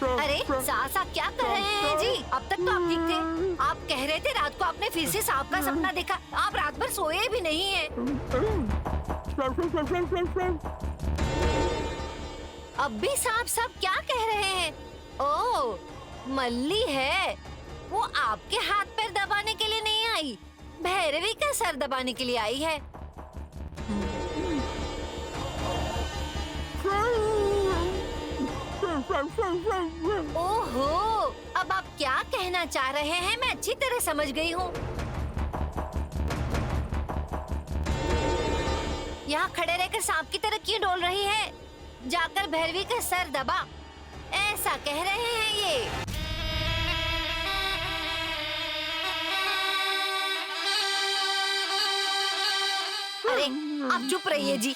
अरे सासा क्या कर रहे हैं जी? अब तक तो आप ठीक थे। आप कह रहे थे रात को आपने फिर से सांप का सपना देखा। आप रात भर सोए भी नहीं हैं। अब भी सांप सब क्या कह रहे हैं? ओह, मल्ली है। वो आपके हाथ पैर दबाने के लिए नहीं आई, भैरवी का सर दबाने के लिए आई है। ओहो, अब आप क्या कहना चाह रहे हैं मैं अच्छी तरह समझ गई हूँ। यहाँ खड़े रहकर सांप की तरह क्यों डोल रही है? जाकर भैरवी का सर दबा, ऐसा कह रहे हैं ये। अरे आप चुप रहिए जी।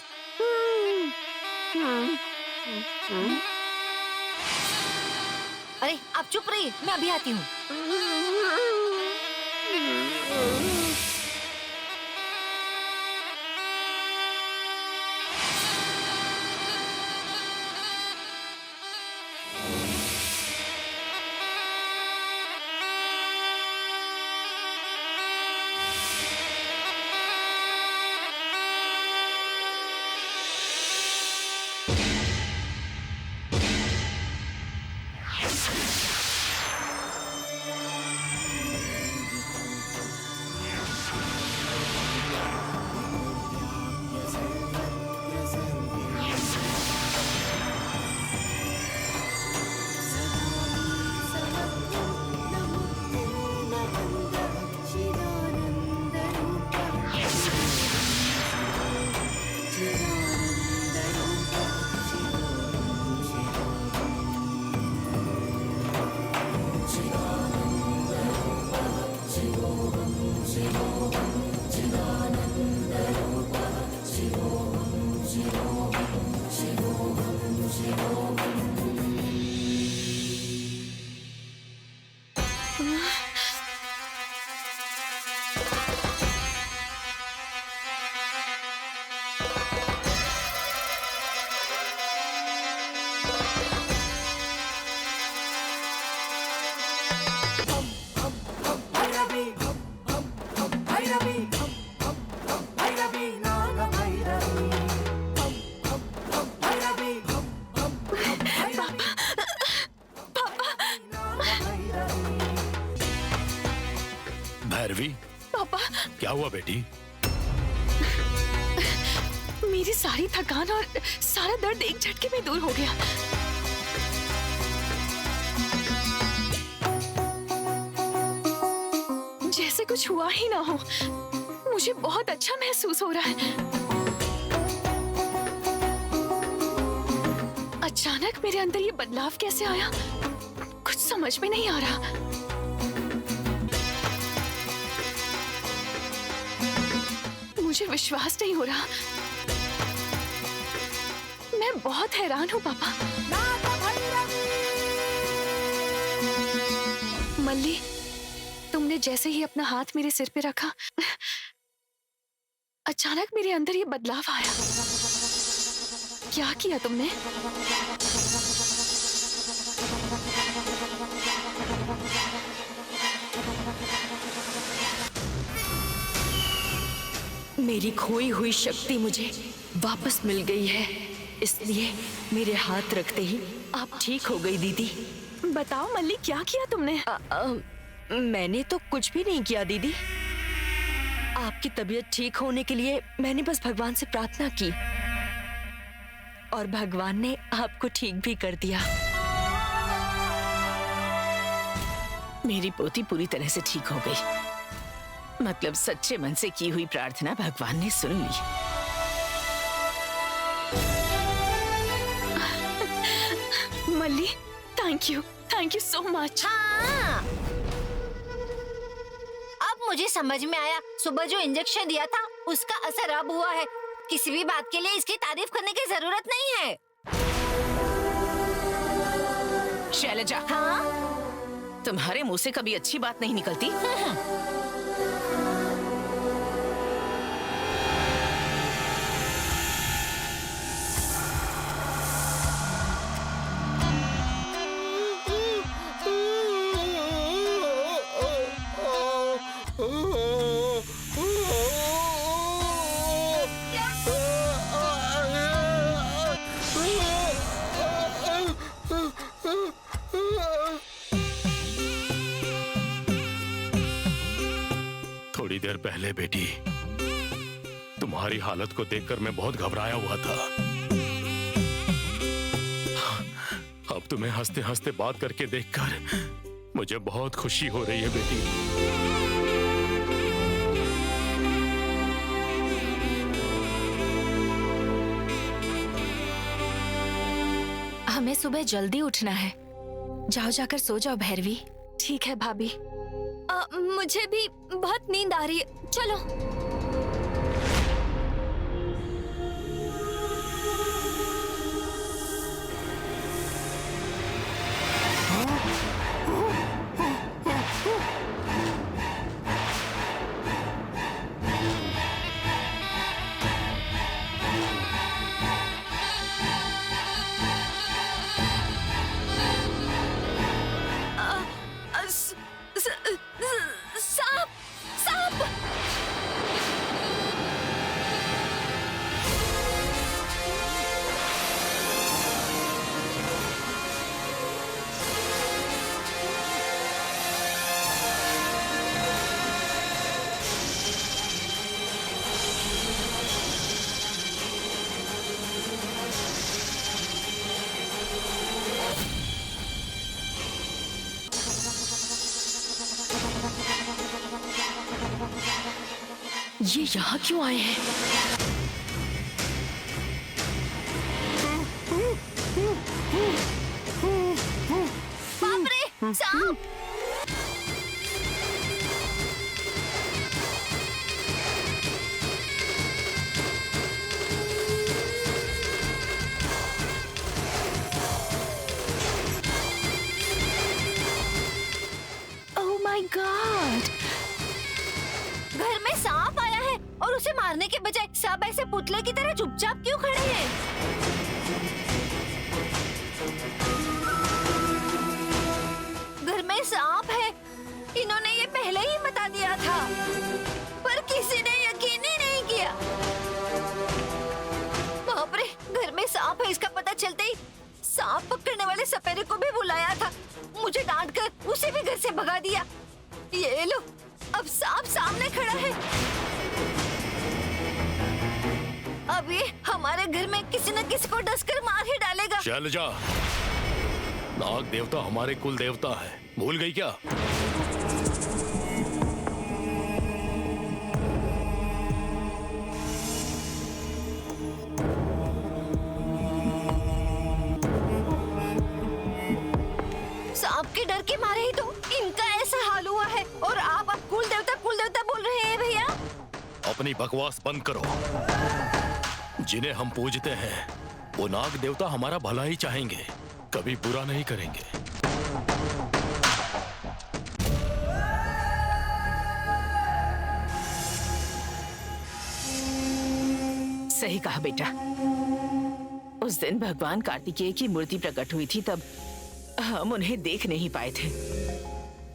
अरे आप चुप रहिए, मैं अभी आती हूँ। भैरवी, पापा, क्या हुआ बेटी? मेरी सारी थकान और सारा दर्द एक झटके में दूर हो गया। जैसे कुछ हुआ ही ना हो। मुझे बहुत अच्छा महसूस हो रहा है। अचानक मेरे अंदर ये बदलाव कैसे आया, कुछ समझ में नहीं आ रहा। मुझे विश्वास नहीं हो रहा। मैं बहुत हैरान हूँ पापा। मल्ली, तुमने जैसे ही अपना हाथ मेरे सिर पे रखा, अचानक मेरे अंदर ये बदलाव आया। क्या किया तुमने? मेरी खोई हुई शक्ति मुझे वापस मिल गई है, इसलिए मेरे हाथ रखते ही आप ठीक हो गई दीदी। बताओ मल्ली, क्या किया तुमने? मैंने तो कुछ भी नहीं किया दीदी। आपकी तबीयत ठीक होने के लिए मैंने बस भगवान से प्रार्थना की और भगवान ने आपको ठीक भी कर दिया। मेरी पोती पूरी तरह से ठीक हो गई। मतलब सच्चे मन से की हुई प्रार्थना भगवान ने सुन ली। मल्ली, थैंक यू सो मच। हाँ, अब मुझे समझ में आया। सुबह जो इंजेक्शन दिया था उसका असर अब हुआ है। किसी भी बात के लिए इसकी तारीफ करने की जरूरत नहीं है। शैलजा, हाँ? तुम्हारे मुंह से कभी अच्छी बात नहीं निकलती। देर पहले बेटी, तुम्हारी हालत को देखकर मैं बहुत घबराया हुआ था। अब तुम्हें हंसते हंसते बात करके देखकर मुझे बहुत खुशी हो रही है बेटी। हमें सुबह जल्दी उठना है। जाओ जाकर सो जाओ भैरवी। ठीक है भाभी। मुझे भी बहुत नींद आ रही है, चलो। सांप, सांप। ये यहाँ क्यों आए हैं? बाप रे, सांप। Oh my God! घर में सांप आया है और उसे मारने के बजाय सब ऐसे पुतले की तरह चुपचाप क्यों खड़े हैं? घर में सांप है, इन्होंने ये पहले ही बता दिया था, पर किसी ने यकीन ही नहीं किया। बाप रे, घर में सांप है इसका पता चलते ही सांप पकड़ने वाले सपेरे को भी बुलाया था, मुझे डांटकर उसे भी घर से भगा दिया। ये लो, अब सांप सामने खड़ा है। अब ये हमारे घर में किसी न किसी को डसकर मार ही डालेगा। चल जा, नाग देवता हमारे कुल देवता है, भूल गई क्या? सांप के डर के मारे ही तो इनका ऐसा हाल हुआ है, और आप अब कुल देवता बोल रहे हैं भैया। अपनी बकवास बंद करो। जिन्हें हम पूजते हैं वो नाग देवता हमारा भला ही चाहेंगे, कभी बुरा नहीं करेंगे। सही कहा बेटा। उस दिन भगवान कार्तिकेय की मूर्ति प्रकट हुई थी, तब हम उन्हें देख नहीं पाए थे।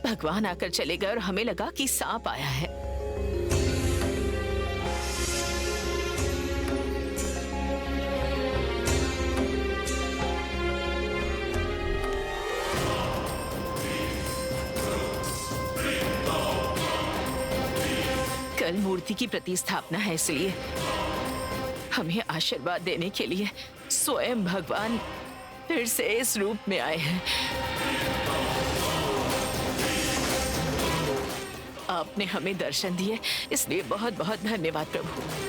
भगवान आकर चले गए और हमें लगा कि सांप आया है। कल मूर्ति की प्रतिस्थापना है, इसलिए हमें आशीर्वाद देने के लिए स्वयं भगवान फिर से इस रूप में आए हैं। आपने हमें दर्शन दिए, इसलिए बहुत बहुत धन्यवाद प्रभु।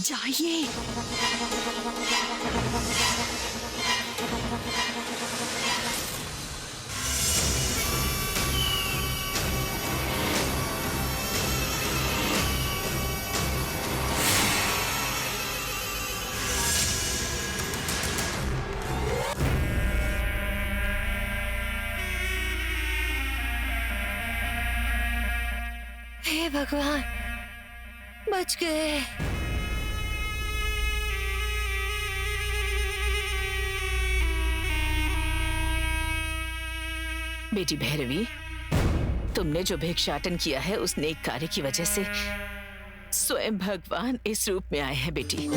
जाइए। हे भगवान, बच गए। बेटी भैरवी, तुमने जो भिक्षाटन किया है उस नेक कार्य की वजह से स्वयं भगवान इस रूप में आए हैं बेटी।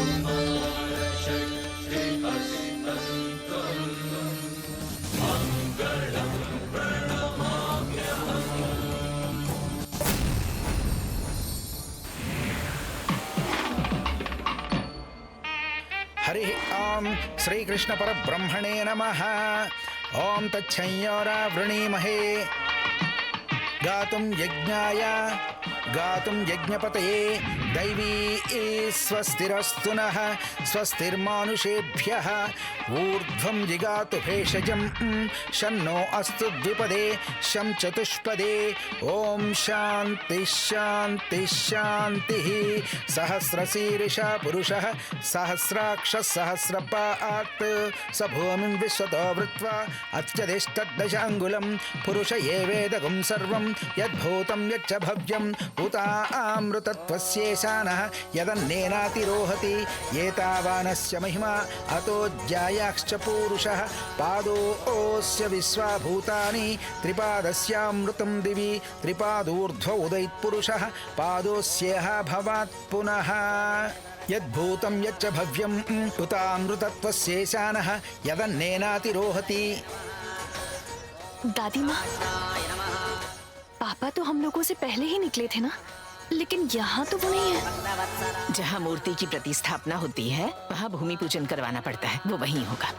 हरि ओम श्री कृष्ण परब्रह्मणे नमः। ओम तच्छंयोरावृणीमहे गातुं यज्ञाय गातुं यज्ञपतये दैवी स्वस्तिरस्तु नः स्वस्तिर्मानुषेभ्यः ऊर्ध्वं जिगातु भेषजं शन्नो अस्तु द्विपदे शं चतुष्पदे। ओम शांति शांति शांतिः। सहस्रशीर्षा पुरुषः सहस्राक्ष सहस्रपात् स भूमिं विश्वतो वृत्वा अत्यधिष्ठद्दशाङ्गुलं पुरुष एवेदगुं सर्वं यद्भूतं यच्च भव्यम् उतामृतत्वस्येषानः यदन्नेनातिरोहति एतावानस्य महिमा अतो ज्यायाश्च पूरुषः पादोऽस्य विश्वाभूतानि त्रिपादस्यामृतं दिवि त्रिपादूर्ध्व उदयत्पुरुषः पादोऽस्यः भवात् पुनः यद्भूतं यच्च भव्यम् उतामृतत्वस्येषानः यदन्नेनातिरोहति। दादी माँ, पापा तो हम लोगों से पहले ही निकले थे ना, लेकिन यहाँ तो वो नहीं है। जहाँ मूर्ति की प्रतिस्थापना होती है वहाँ भूमि पूजन करवाना पड़ता है, वो वहीं होगा।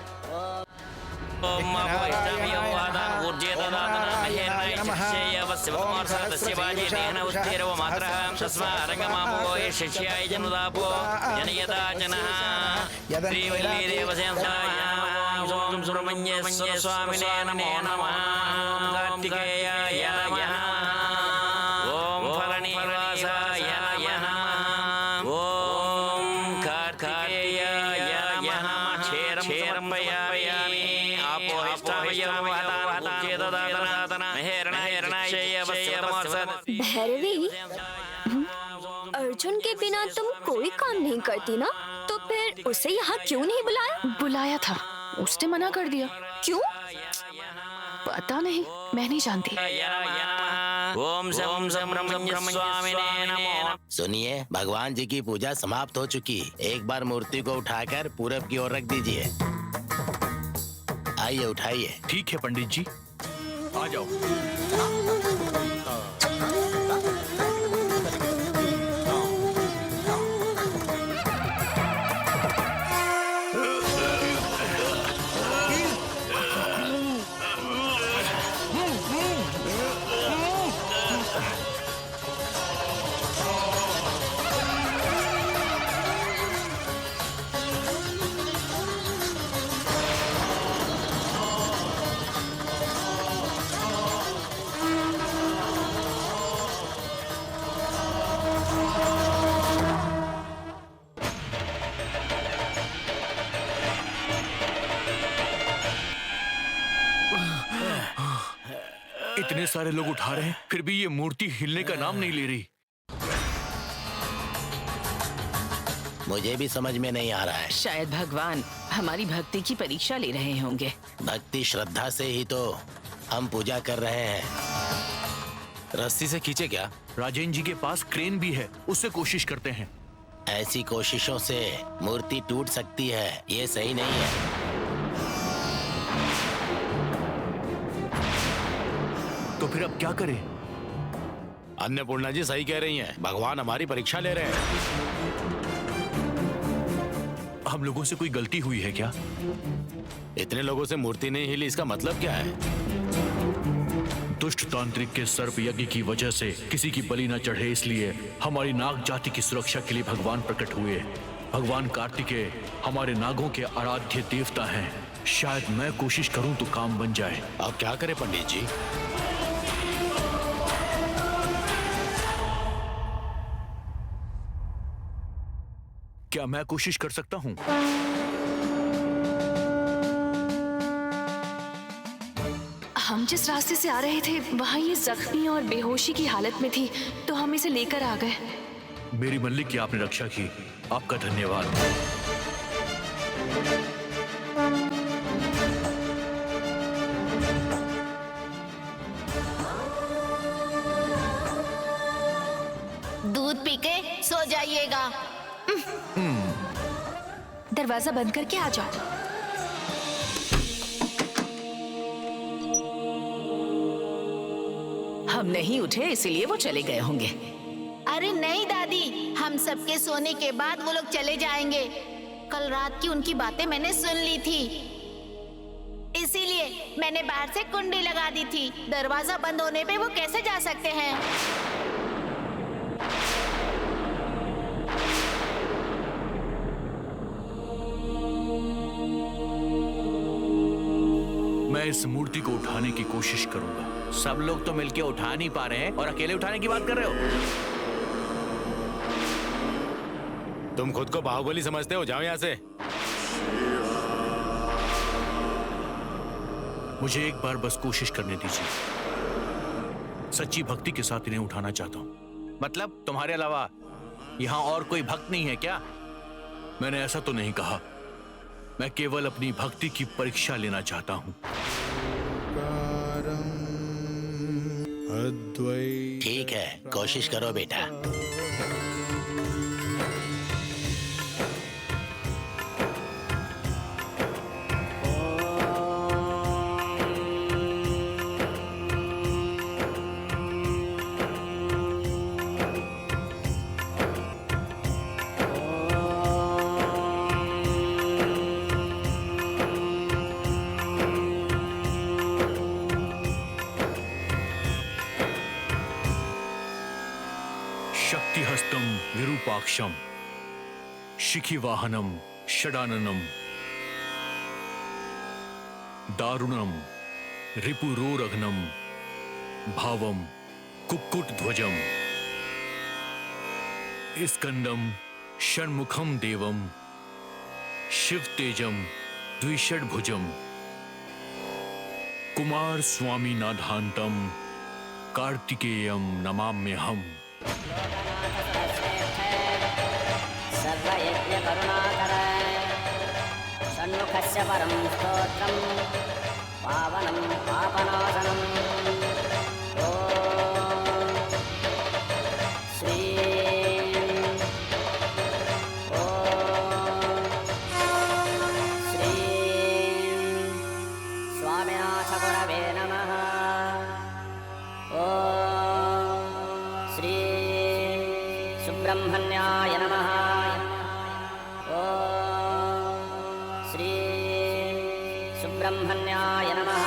भैरवी, अर्जुन के बिना तुम कोई काम नहीं करती ना, तो फिर उसे यहाँ क्यों नहीं बुलाया? बुलाया था, उसने मना कर दिया। क्यों? पता नहीं, मैं नहीं जानती। सुनिए, भगवान जी की पूजा समाप्त हो चुकी। एक बार मूर्ति को उठाकर पूरब की ओर रख दीजिए। आइए, उठाइए। ठीक है पंडित जी, आ जाओ। इतने सारे लोग उठा रहे हैं, फिर भी ये मूर्ति हिलने का नाम नहीं ले रही। मुझे भी समझ में नहीं आ रहा है। शायद भगवान हमारी भक्ति की परीक्षा ले रहे होंगे। भक्ति श्रद्धा से ही तो हम पूजा कर रहे हैं। रस्सी से खींचे क्या? राजेंद्र जी के पास क्रेन भी है, उससे कोशिश करते हैं। ऐसी कोशिशों से मूर्ति टूट सकती है, ये सही नहीं है। तो फिर अब क्या करें? अन्नपूर्णा जी सही कह रही हैं, भगवान हमारी परीक्षा ले रहे हैं। हम लोगों से कोई गलती हुई है क्या? इतने लोगों से मूर्ति नहीं हिली, इसका मतलब क्या है? दुष्ट तांत्रिक के सर्प यज्ञ की वजह से किसी की बलि न चढ़े, इसलिए हमारी नाग जाति की सुरक्षा के लिए भगवान प्रकट हुए। भगवान कार्तिकेय हमारे नागों के आराध्य देवता हैं। शायद मैं कोशिश करूं तो काम बन जाए। अब क्या करें पंडित जी? क्या मैं कोशिश कर सकता हूं? हम जिस रास्ते से आ रहे थे वहाँ ये जख्मी और बेहोशी की हालत में थी, तो हम इसे लेकर आ गए। मेरी मल्लिक की आपने रक्षा की, आपका धन्यवाद। दूध पी के सो जाइएगा। दरवाजा बंद करके आ जाओ। हम नहीं उठे इसीलिए वो चले गए होंगे। अरे नहीं दादी, हम सबके सोने के बाद वो लोग चले जाएंगे। कल रात की उनकी बातें मैंने सुन ली थी, इसीलिए मैंने बाहर से कुंडी लगा दी थी। दरवाजा बंद होने पे वो कैसे जा सकते हैं? मैं इस मूर्ति को उठाने की कोशिश करूंगा। सब लोग तो मिलके उठा नहीं पा रहे हैं और अकेले उठाने की बात कर रहे हो। तुम खुद को बाहुबली समझते हो? जाओ यहाँ से। मुझे एक बार बस कोशिश करने दीजिए। सच्ची भक्ति के साथ इन्हें उठाना चाहता हूँ। मतलब तुम्हारे अलावा यहाँ और कोई भक्त नहीं है क्या? मैंने ऐसा तो नहीं कहा, मैं केवल अपनी भक्ति की परीक्षा लेना चाहता हूँ। ठीक है, कोशिश करो बेटा। शक्तिहस्तं विरूपाक्षं शिखिवाहनं षडाननं दारुणं रिपुरोरघ्नं भावं कुक्कुटध्वजं स्कंदं षण्मुखं देवं शिवतेजं द्विषड्भुजं कुमार स्वामीनाथान्तं कार्तिकेयं नमाम्यहम्। सर्वयज्ञकरुणाकर षण्मुखस्य परं स्तोत्रं पावनं पापनाशनम्। ॐ श्रीं स्वामिनाथगुरवे नमः। ॐ श्री सुब्रह्मण्याय नमः। ॐ श्री सुब्रह्मण्याय नमः।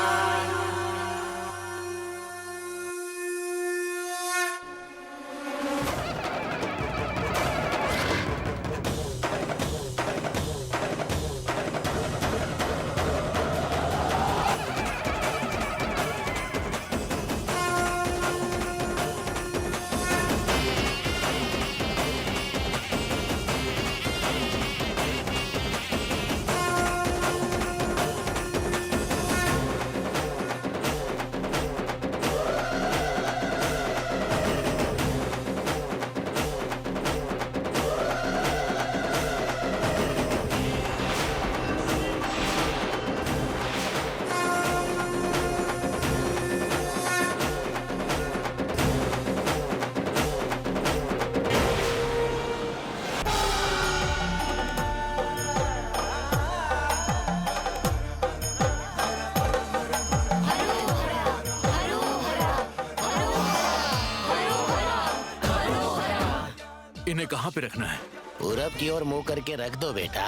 इन्हें कहाँ पे रखना है? पूरब की ओर मुंह करके रख दो बेटा।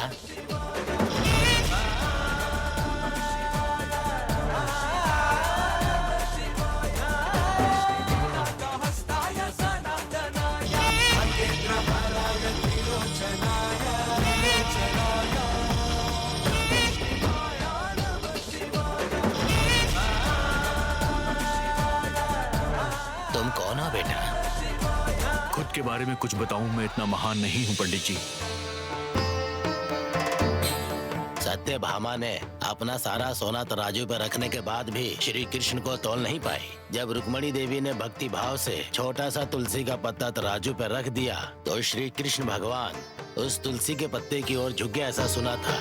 तुम कौन हो बेटा? खुद के बारे में कुछ बताऊं, मैं इतना महान नहीं हूं पंडित जी। सत्यभामा ने अपना सारा सोना तराजू पर रखने के बाद भी श्री कृष्ण को तोल नहीं पाई। जब रुक्मणी देवी ने भक्ति भाव से छोटा सा तुलसी का पत्ता तराजू पर रख दिया तो श्री कृष्ण भगवान उस तुलसी के पत्ते की ओर झुके, ऐसा सुना था।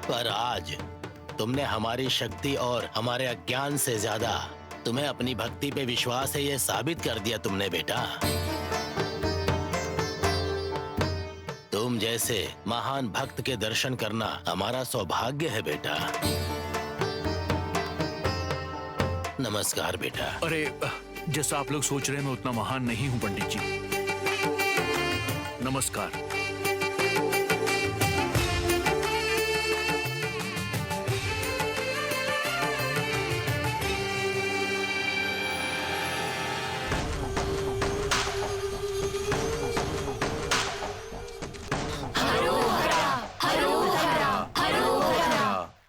पर आज तुमने हमारी शक्ति और हमारे अज्ञान से ज्यादा तुम्हें अपनी भक्ति पे विश्वास है, ये साबित कर दिया तुमने बेटा। तुम जैसे महान भक्त के दर्शन करना हमारा सौभाग्य है बेटा। नमस्कार बेटा। अरे जैसा आप लोग सोच रहे हैं मैं उतना महान नहीं हूँ पंडित जी। नमस्कार।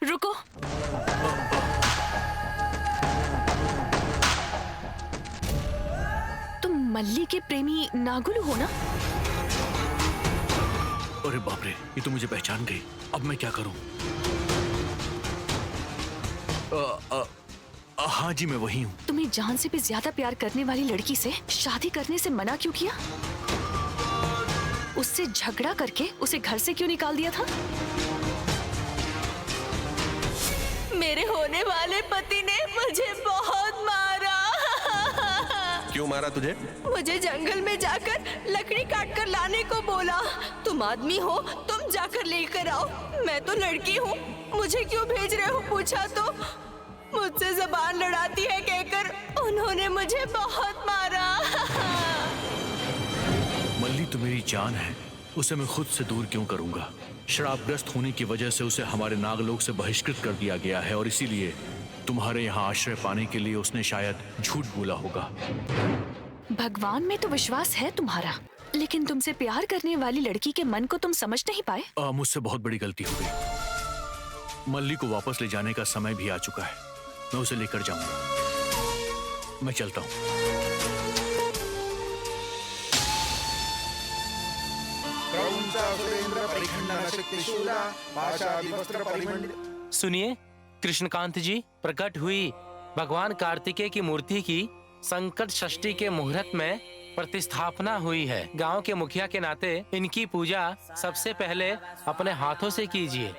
रुको, तुम मल्ली के प्रेमी नागुलू हो ना? अरे बाप रे, ये तो मुझे पहचान गई। अब मैं क्या करूं? हाँ जी, मैं वही हूँ। तुम्हें जान से भी ज्यादा प्यार करने वाली लड़की से शादी करने से मना क्यों किया? उससे झगड़ा करके उसे घर से क्यों निकाल दिया था? मेरे होने वाले पति ने मुझे बहुत मारा। क्यों मारा तुझे? मुझे जंगल में जाकर लकड़ी काट कर लाने को बोला। तुम आदमी हो, तुम जाकर लेकर आओ। मैं तो लड़की हूँ, मुझे क्यों भेज रहे हो पूछा तो मुझसे जबान लड़ाती है कहकर उन्होंने मुझे बहुत मारा। मल्ली तो मेरी जान है, उसे मैं खुद से दूर क्यों करूंगा? श्रापग्रस्त होने की वजह से उसे हमारे नागलोक से बहिष्कृत कर दिया गया है और इसीलिए तुम्हारे यहाँ आश्रय पाने के लिए उसने शायद झूठ बोला होगा। भगवान में तो विश्वास है तुम्हारा, लेकिन तुमसे प्यार करने वाली लड़की के मन को तुम समझ नहीं पाए। मुझसे बहुत बड़ी गलती हो गई। मल्ली को वापस ले जाने का समय भी आ चुका है। मैं उसे लेकर जाऊंगा। मैं चलता हूँ। सुनिए कृष्णकांत जी, प्रकट हुई भगवान कार्तिकेय की मूर्ति की संकट षष्ठी के मुहूर्त में प्रतिस्थापना हुई है। गांव के मुखिया के नाते इनकी पूजा सबसे पहले अपने हाथों से कीजिए।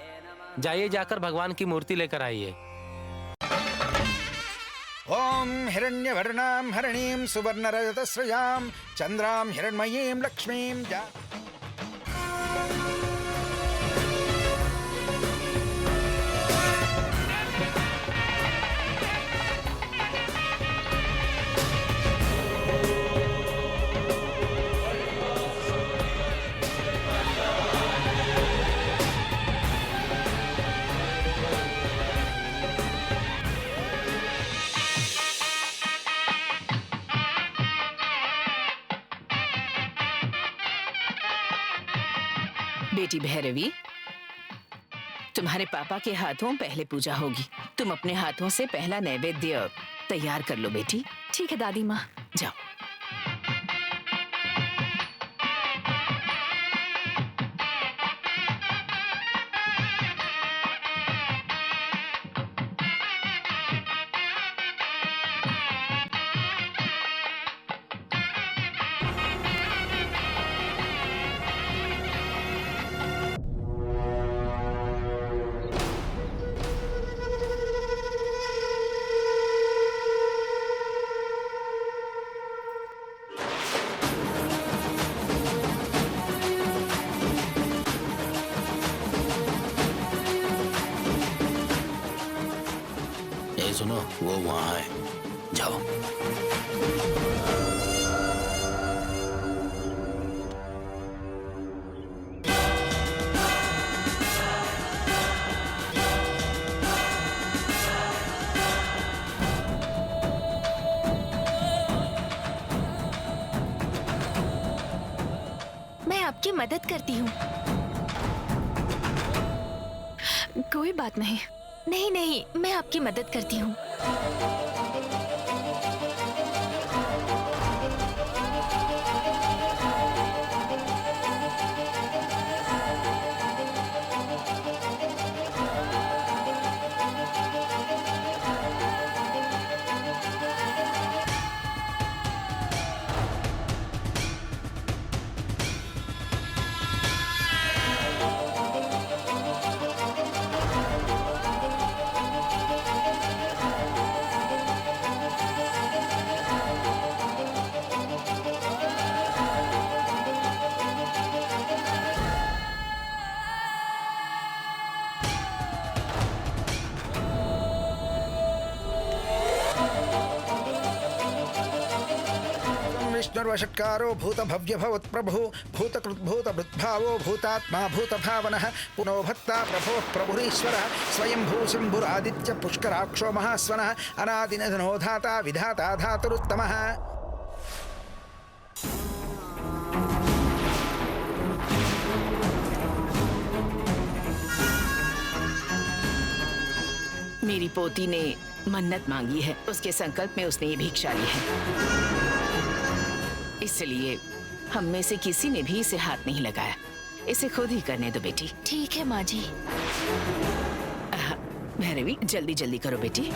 जाइए, जाकर भगवान की मूर्ति लेकर आइए। ओम हिरण्यवर्णां हरिणीं सुवर्णरजतस्रजां चंद्रां हिरण्मयीं लक्ष्मीं जा। बेटी भैरवी, तुम्हारे पापा के हाथों पहले पूजा होगी। तुम अपने हाथों से पहला नैवेद्य तैयार कर लो बेटी। ठीक है दादी माँ। जाओ। सुनो, वो वहाँ है, जाओ। मैं आपकी मदद करती हूँ। कोई बात नहीं। नहीं नहीं, मैं आपकी मदद करती हूँ। विष्णुर्वषट्कारो भूत भव्य भवत् प्रभु भूतकृत् भूत वृद्भावो भूतात्मा भूत भावनः पुनो भत्ता प्रभो प्रभुरीश्वर स्वयं भूशंभुरादित्य पुष्कराक्षो महास्वनः अनादिनिधनो धाता विधाता धातुरुत्तमः। मेरी पोती ने मन्नत मांगी है, उसके संकल्प में उसने ये भिक्षा ली है, इसलिए हम में से किसी ने भी इसे हाथ नहीं लगाया। इसे खुद ही करने दो बेटी। ठीक है माँ जी। भैरवी जल्दी जल्दी करो बेटी।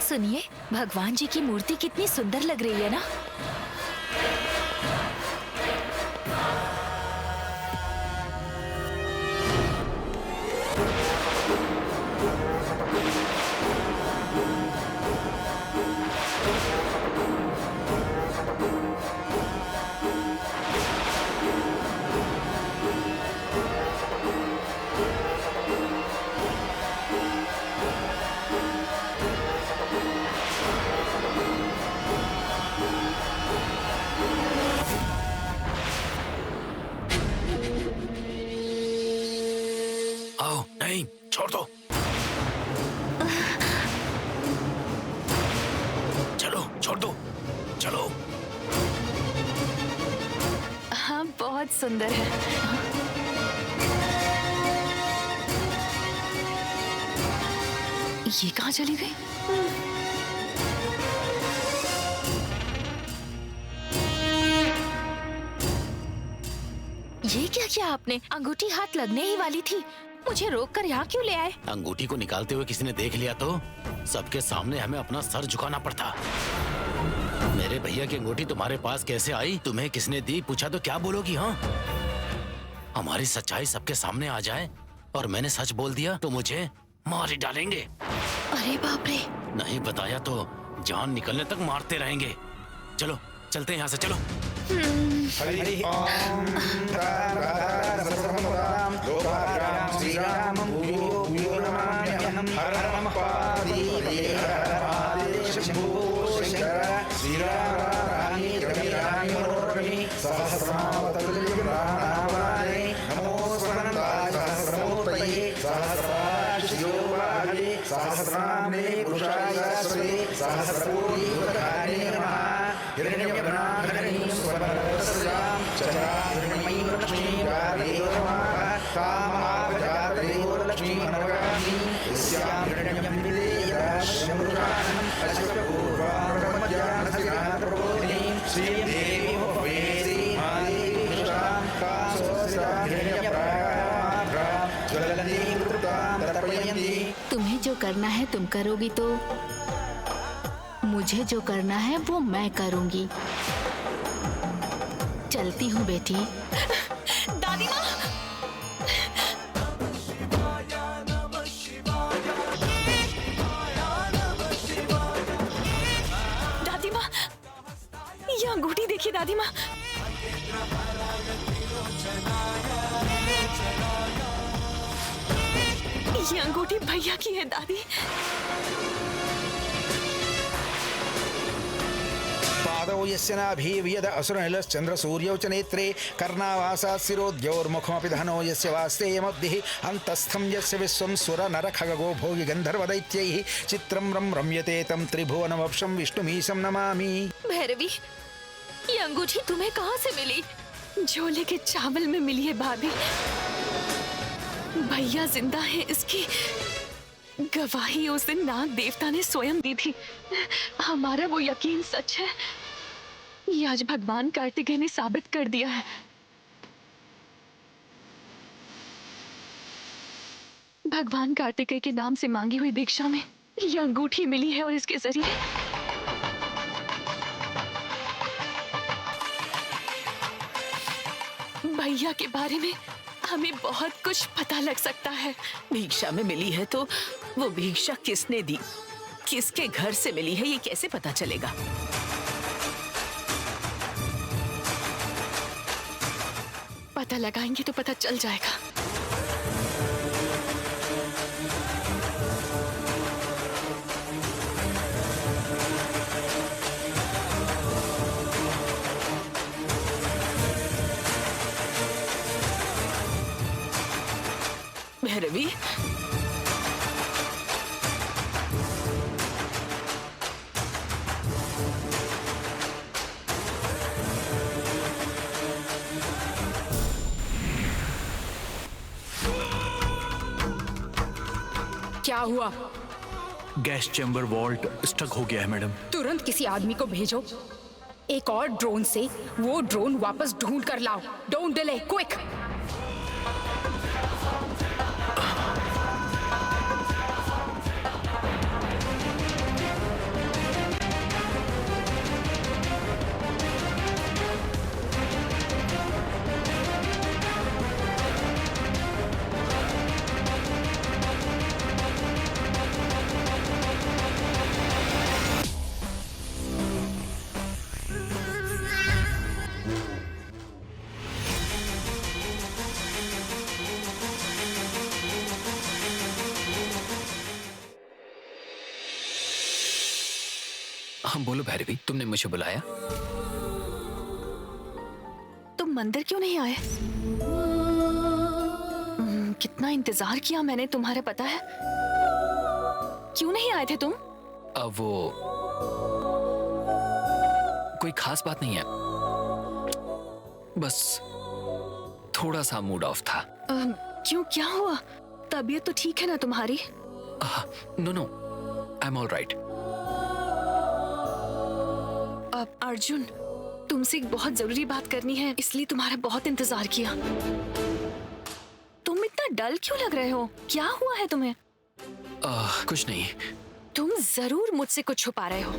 सुनिए, भगवान जी की मूर्ति कितनी सुंदर लग रही है ना। नहीं, छोड़ दो। चलो, छोड़ दो, चलो। हाँ, बहुत सुंदर है। ये कहाँ चली गई? ये क्या किया आपने? अंगूठी हाथ लगने ही वाली थी, मुझे रोककर यहाँ क्यों ले आए? अंगूठी को निकालते हुए किसी ने देख लिया तो सबके सामने हमें अपना सर झुकाना पड़ता। मेरे भैया की अंगूठी तुम्हारे पास कैसे आई? तुम्हें किसने दी? पूछा तो क्या बोलोगी? हाँ, हमारी सच्चाई सबके सामने आ जाए और मैंने सच बोल दिया तो मुझे मार ही डालेंगे। अरे बाप रे! नहीं बताया तो जान निकलने तक मारते रहेंगे। चलो चलते हैं यहाँ से, चलो। हरि ओम लोकाराम श्री राम भूयो भूयो नमाम्यहम् हर नमः पार्वती हर शंभो शंकर श्री राम रवि राम मनोरमी सहस्रावतुल्य नामानि नमो स्वनंदाय सहस्रमूर्तये सहस्राश्योवाहरे सहस्रामे पुरुषाय स्वरे सहस्रकोटि उदकारे नमः। हिरण्यवर्णाभरणीं सुवर्णरजतस्यां चन्द्राहिरण्मयीं लक्ष्मीं राधेयो नमः। कामावजातयो लक्ष्मीमनोगामिनीं यस्यां हिरण्यं विदेयश्यमृगानम् अश्वपूर्वाणमज्ञानस्याप्रबोधिनीं श्रीं देवीं भवेसी मादेवी विष्टां कामस्वस्यां हिरण्यप्रायां ज्वलन्तीं कृतां तर्पयन्ती। तुम्हें जो करना है तुम करोगी तो मुझे जो करना है वो मैं करूंगी। चलती हूँ बेटी। दादी माँ! दादी माँ, ये अंगूठी देखिए दादी माँ। ये अंगूठी भैया की है दादी। पादौ यस्य नाभिर्यद असुरनिलश्चन्द्रसूर्यौ च नेत्रे कर्णावासात् शिरोद्यौर्मुखमपि धनो यस्य वास्ते मद्भिः अन्तस्थं यस्य विश्वं सुरनरखगो भोगि गन्धर्वदैत्यैः चित्रं रं रम्यते तं त्रिभुवनमवशं विष्णुमीशं नमामि। भैरवी, ये अंगूठी तुम्हें कहाँ से मिली? झोले के चावल में मिली है भाभी। भैया जिंदा है, इसकी गवाही उस दिन नाग देवता ने स्वयं दी थी। हमारा वो यकीन सच है, ये आज भगवान कार्तिकेय ने साबित कर दिया है। भगवान कार्तिकेय के नाम से मांगी हुई दीक्षा में ये अंगूठी मिली है और इसके जरिए भैया के बारे में हमें बहुत कुछ पता लग सकता है। भिक्षा में मिली है तो वो भिक्षा किसने दी, किसके घर से मिली है, ये कैसे पता चलेगा? पता लगाएंगे तो पता चल जाएगा। भैरवी, क्या हुआ? गैस चैम्बर वॉल्ट स्टक हो गया है मैडम। तुरंत किसी आदमी को भेजो, एक और ड्रोन से वो ड्रोन वापस ढूंढ कर लाओ। Don't delay, quick. हाँ बोलो भैरवी, तुमने मुझे बुलाया? तुम मंदिर क्यों नहीं आए? कितना इंतजार किया मैंने तुम्हारा, पता है? क्यों नहीं आए थे तुम? वो कोई खास बात नहीं है, बस थोड़ा सा मूड ऑफ था। क्यों, क्या हुआ? तबीयत तो ठीक है ना तुम्हारी? No, I am all right. Arjun, तुमसे एक बहुत जरूरी बात करनी है, इसलिए तुम्हारा बहुत इंतजार किया। तुम इतना डल क्यों लग रहे हो? क्या हुआ है तुम्हें? कुछ नहीं। तुम जरूर मुझसे कुछ छुपा रहे हो।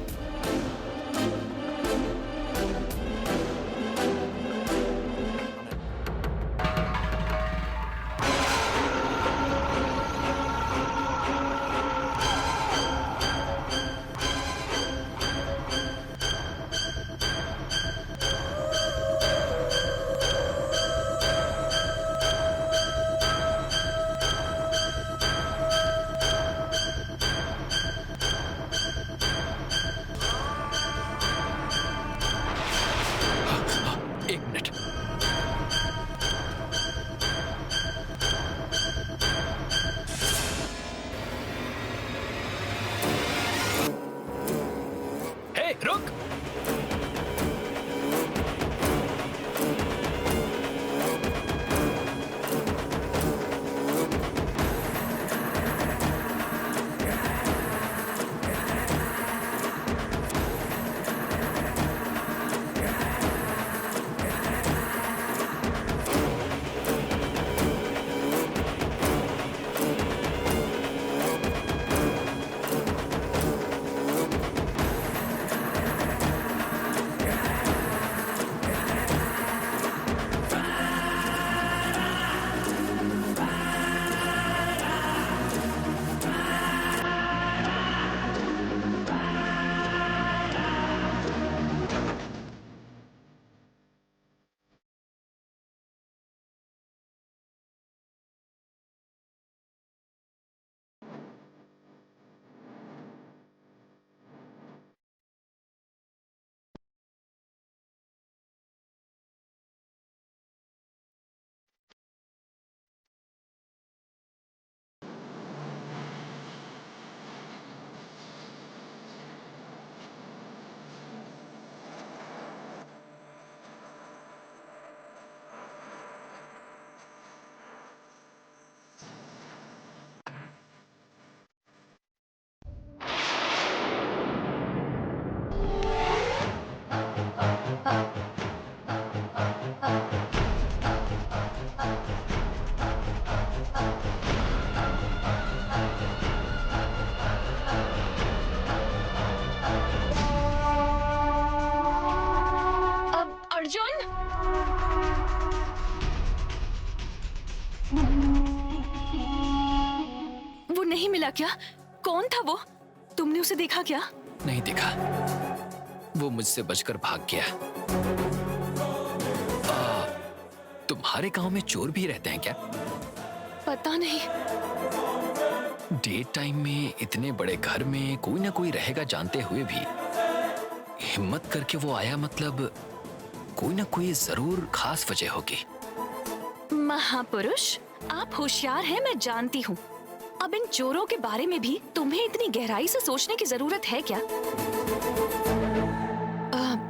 क्या? कौन था वो? तुमने उसे देखा क्या? नहीं देखा, वो मुझसे बचकर भाग गया। तुम्हारे गांव में चोर भी रहते हैं क्या? पता नहीं। डे टाइम में इतने बड़े घर में कोई ना कोई रहेगा जानते हुए भी हिम्मत करके वो आया, मतलब कोई ना कोई जरूर खास वजह होगी। महापुरुष, आप होशियार हैं, मैं जानती हूँ। अब इन चोरों के बारे में भी तुम्हें इतनी गहराई से सोचने की जरूरत है क्या?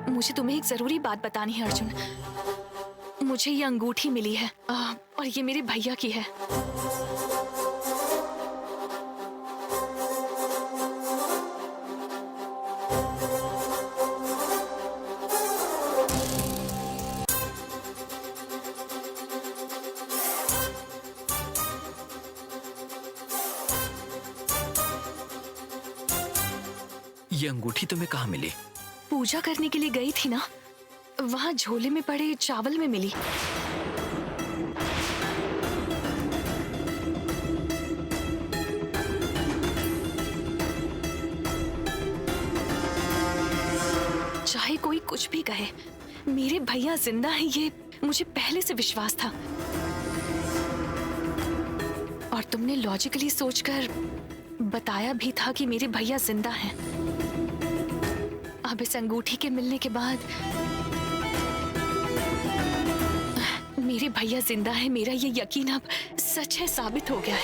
मुझे तुम्हें एक जरूरी बात बतानी है अर्जुन। मुझे ये अंगूठी मिली है और ये मेरे भैया की है। ये अंगूठी तुम्हें कहाँ मिली? पूजा करने के लिए गई थी ना, वहाँ झोले में पड़े चावल में मिली। चाहे कोई कुछ भी कहे, मेरे भैया जिंदा हैं, ये मुझे पहले से विश्वास था। और तुमने लॉजिकली सोचकर बताया भी था कि मेरे भैया जिंदा हैं। अब इस अंगूठी के मिलने के बाद मेरे भैया जिंदा है, मेरा ये यकीन अब सच है, साबित हो गया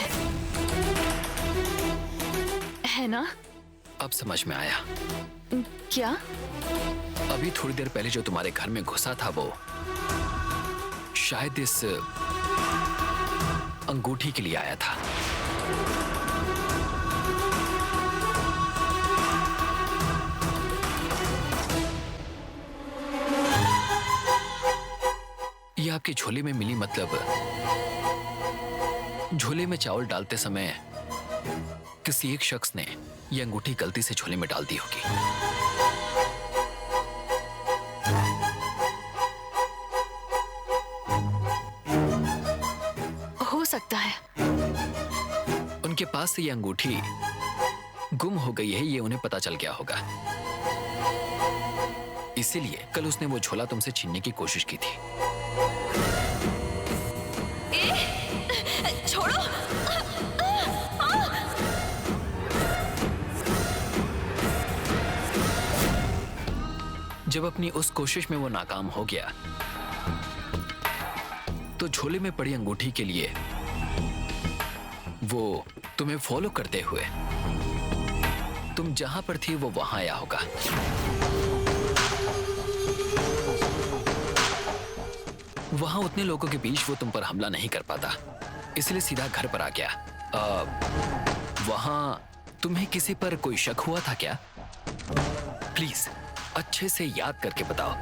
है ना? अब समझ में आया। क्या? अभी थोड़ी देर पहले जो तुम्हारे घर में घुसा था वो शायद इस अंगूठी के लिए आया था। ये आपके झोले में मिली, मतलब झोले में चावल डालते समय किसी एक शख्स ने ये अंगूठी गलती से झोले में डाल दी होगी। हो सकता है। उनके पास से ये अंगूठी गुम हो गई है, ये उन्हें पता चल गया होगा। इसीलिए कल उसने वो झोला तुमसे छीनने की कोशिश की थी। छोड़ो! जब अपनी उस कोशिश में वो नाकाम हो गया तो झोले में पड़ी अंगूठी के लिए वो तुम्हें फॉलो करते हुए तुम जहां पर थी वो वहां आया होगा। वहां उतने लोगों के बीच वो तुम पर हमला नहीं कर पाता, इसलिए सीधा घर पर आ गया। वहां तुम्हें किसी पर कोई शक हुआ था क्या? प्लीज अच्छे से याद करके बताओ।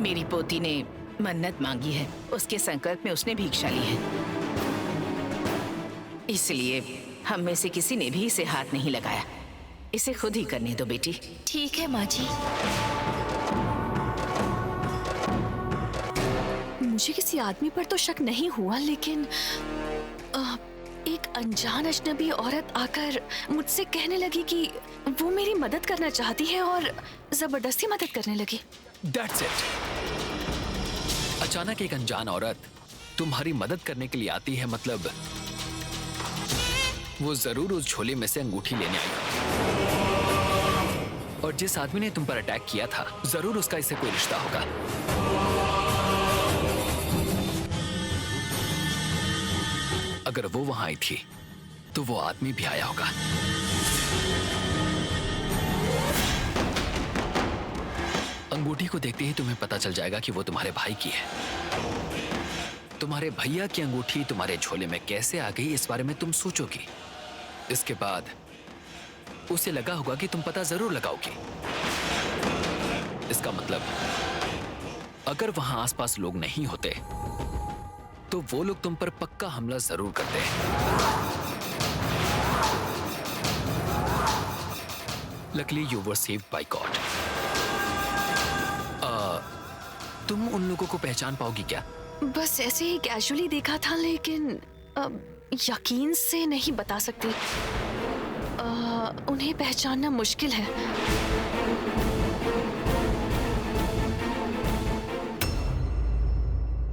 मेरी पोती ने मन्नत मांगी है, उसके संकल्प में उसने भिक्षा ली है, इसलिए हम में से किसी ने भी इसे हाथ नहीं लगाया। इसे खुद ही करने दो बेटी। ठीक है माँ जी। मुझे किसी आदमी पर तो शक नहीं हुआ, लेकिन एक अनजान अजनबी औरत आकर मुझसे कहने लगी कि वो मेरी मदद करना चाहती है और जबरदस्ती मदद करने लगी। That's it. अचानक एक अनजान औरत तुम्हारी मदद करने के लिए आती है, मतलब वो जरूर उस झोले में से अंगूठी लेने आई। और जिस आदमी ने तुम पर अटैक किया था जरूर उसका इससे कोई रिश्ता होगा। अगर वो वहां आई थी तो वो आदमी भी आया होगा। अंगूठी को देखते ही तुम्हें पता चल जाएगा कि वो तुम्हारे भाई की है। तुम्हारे भैया की अंगूठी तुम्हारे झोले में कैसे आ गई, इस बारे में तुम सोचोगी। इसके बाद उसे लगा होगा कि तुम पता जरूर लगाओगी। इसका मतलब अगर वहां आसपास लोग नहीं होते तो वो लोग तुम पर पक्का हमला जरूर करते। Luckily you were saved by God. तुम उन लोगों को पहचान पाओगी क्या? बस ऐसे ही कैजुअली देखा था, लेकिन यकीन से नहीं बता सकती। उन्हें पहचानना मुश्किल है।